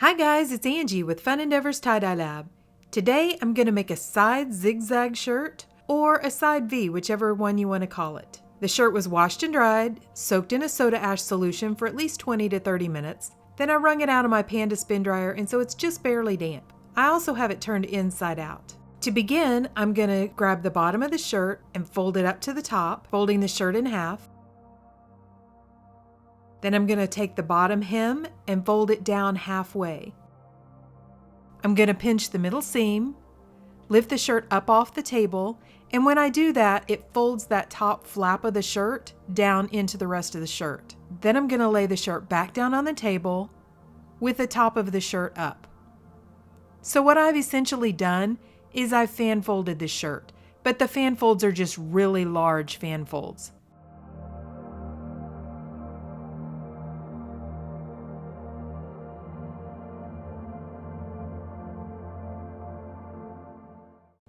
Hi guys, it's Angie with Fun Endeavors Tie-Dye Lab. Today I'm going to make a side zigzag shirt or a side V, whichever one you want to call it. The shirt was washed and dried, soaked in a soda ash solution for at least 20 to 30 minutes. Then I wrung it out of my Panda spin dryer and so it's just barely damp. I also have it turned inside out. To begin, I'm going to grab the bottom of the shirt and fold it up to the top, folding the shirt in half. Then I'm going to take the bottom hem and fold it down halfway. I'm going to pinch the middle seam, lift the shirt up off the table, and when I do that, it folds that top flap of the shirt down into the rest of the shirt. Then I'm going to lay the shirt back down on the table with the top of the shirt up. So what I've essentially done is I've fan folded the shirt, but the fan folds are just really large fan folds.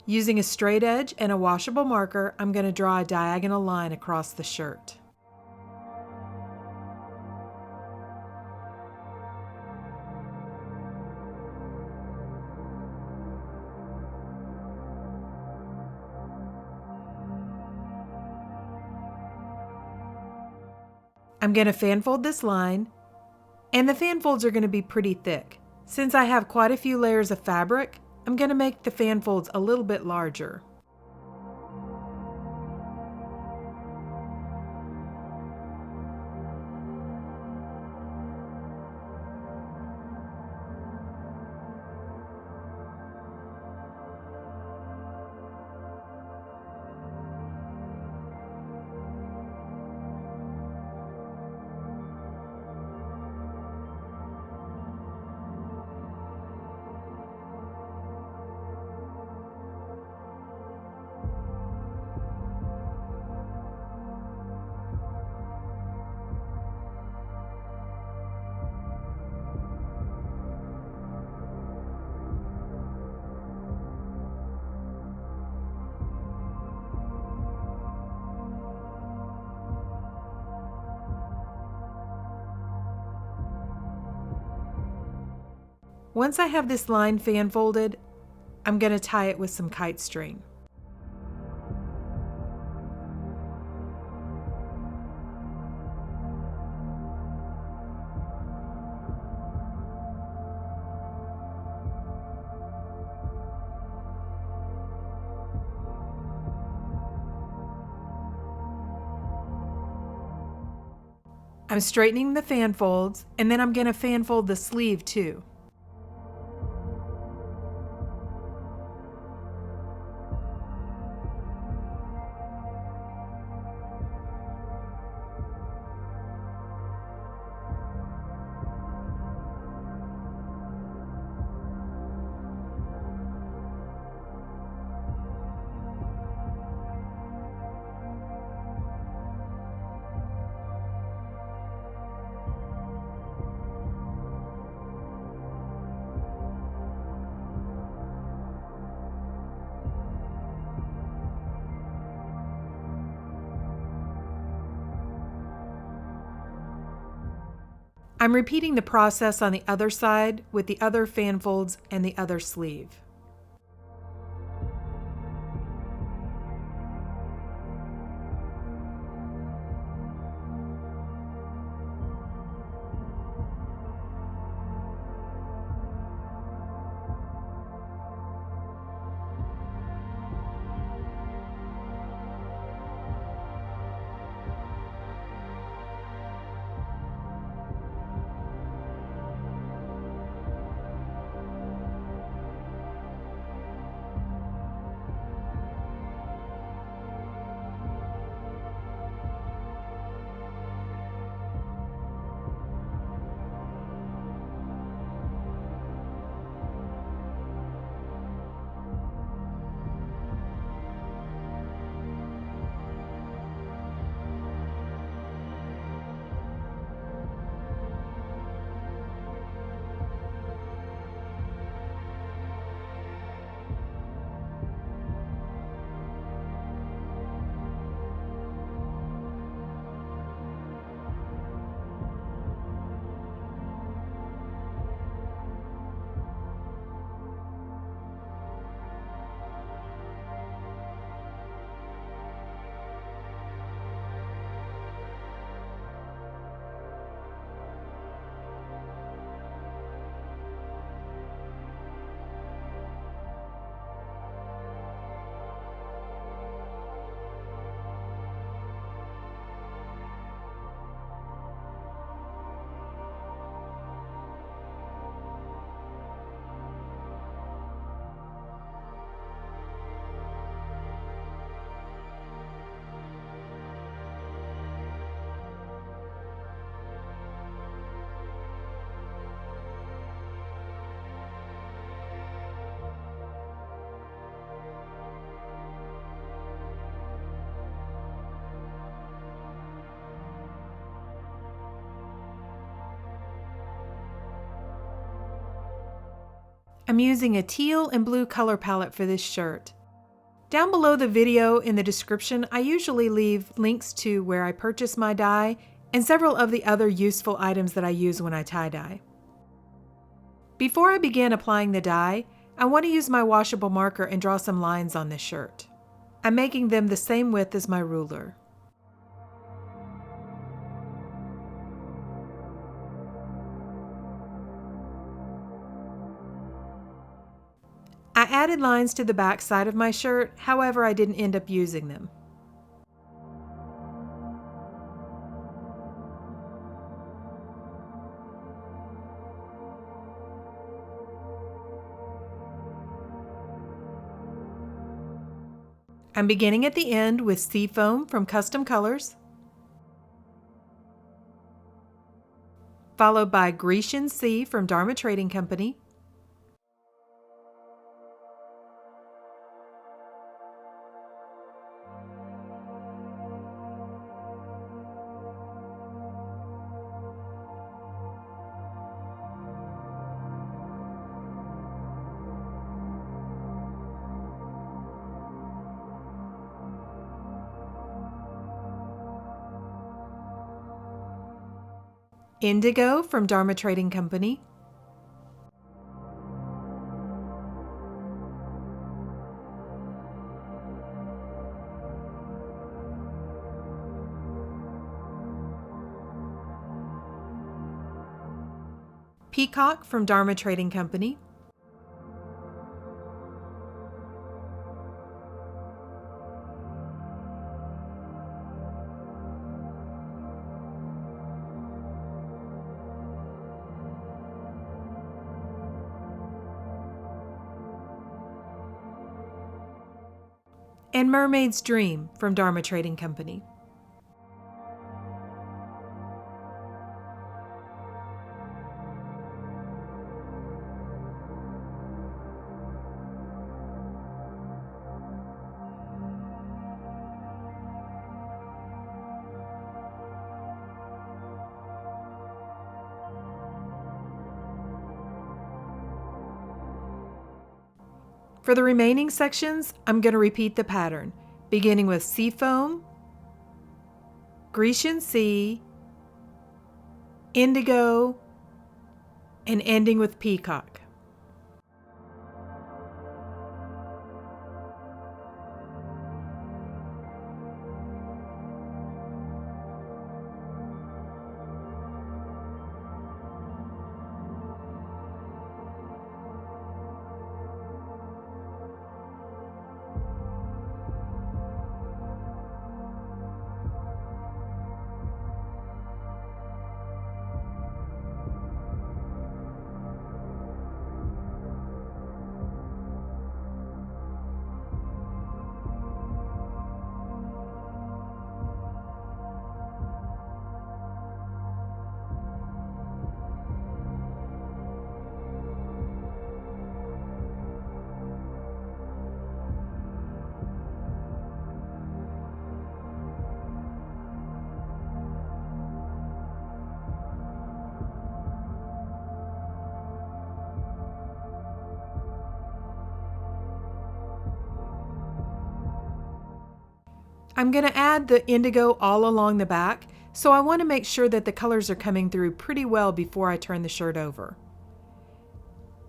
Using a straight edge and a washable marker, I'm going to draw a diagonal line across the shirt. I'm going to fan fold this line, and the fan folds are going to be pretty thick. Since I have quite a few layers of fabric, I'm going to make the fan folds a little bit larger. Once I have this line fan folded, I'm going to tie it with some kite string. I'm straightening the fan folds, and then I'm going to fan fold the sleeve too. I'm repeating the process on the other side with the other fan folds and the other sleeve. I'm using a teal and blue color palette for this shirt. Down below the video in the description, I usually leave links to where I purchase my dye and several of the other useful items that I use when I tie-dye. Before I begin applying the dye, I want to use my washable marker and draw some lines on this shirt. I'm making them the same width as my ruler. I added lines to the back side of my shirt, however, I didn't end up using them. I'm beginning at the end with Seafoam from Custom Colors, followed by Grecian Sea from Dharma Trading Company, Indigo from Dharma Trading Company, Peacock from Dharma Trading Company, and Mermaid's Dream from Dharma Trading Company. For the remaining sections, I'm going to repeat the pattern, beginning with Seafoam, Grecian Sea, Indigo, and ending with Peacock. I'm going to add the indigo all along the back, so I want to make sure that the colors are coming through pretty well before I turn the shirt over.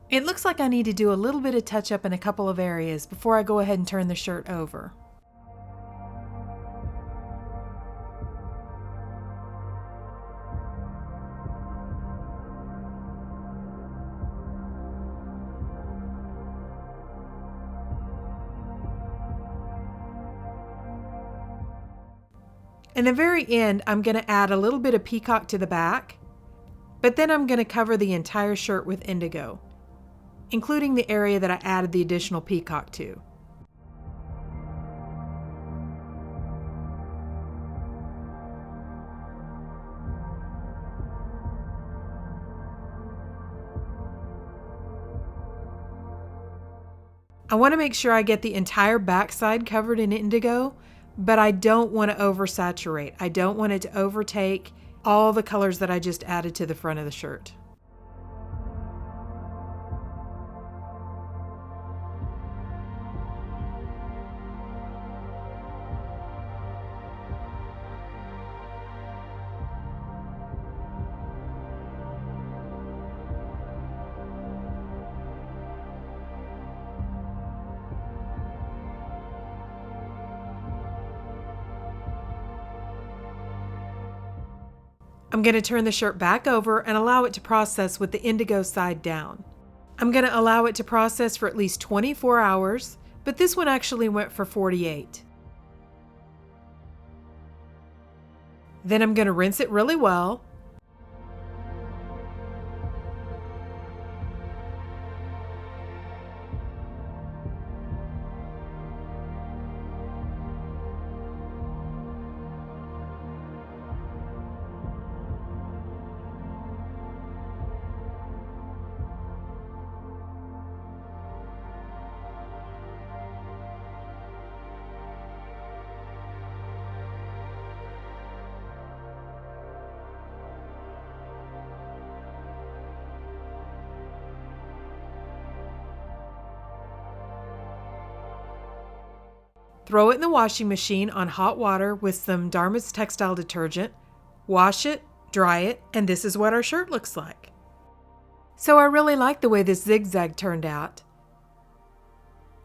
It looks like I need to do a little bit of touch up in a couple of areas before I go ahead and turn the shirt over. In the very end, I'm going to add a little bit of peacock to the back, but then I'm going to cover the entire shirt with indigo, including the area that I added the additional peacock to. I want to make sure I get the entire backside covered in indigo, but I don't want to oversaturate. I don't want it to overtake all the colors that I just added to the front of the shirt. I'm going to turn the shirt back over and allow it to process with the indigo side down. I'm going to allow it to process for at least 24 hours, but this one actually went for 48. Then I'm going to rinse it really well. Throw it in the washing machine on hot water with some Dharma's textile detergent, wash it, dry it, and this is what our shirt looks like. So I really like the way this zigzag turned out.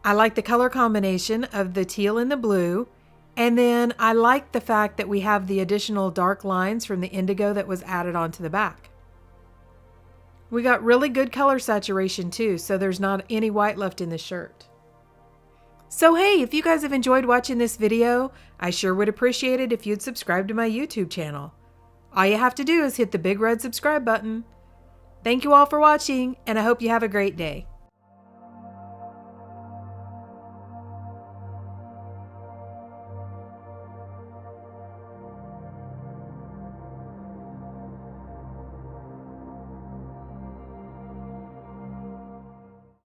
I like the color combination of the teal and the blue, and then I like the fact that we have the additional dark lines from the indigo that was added onto the back. We got really good color saturation too, so there's not any white left in the shirt. So hey, if you guys have enjoyed watching this video, I sure would appreciate it if you'd subscribe to my YouTube channel. All you have to do is hit the big red subscribe button. Thank you all for watching, and I hope you have a great day.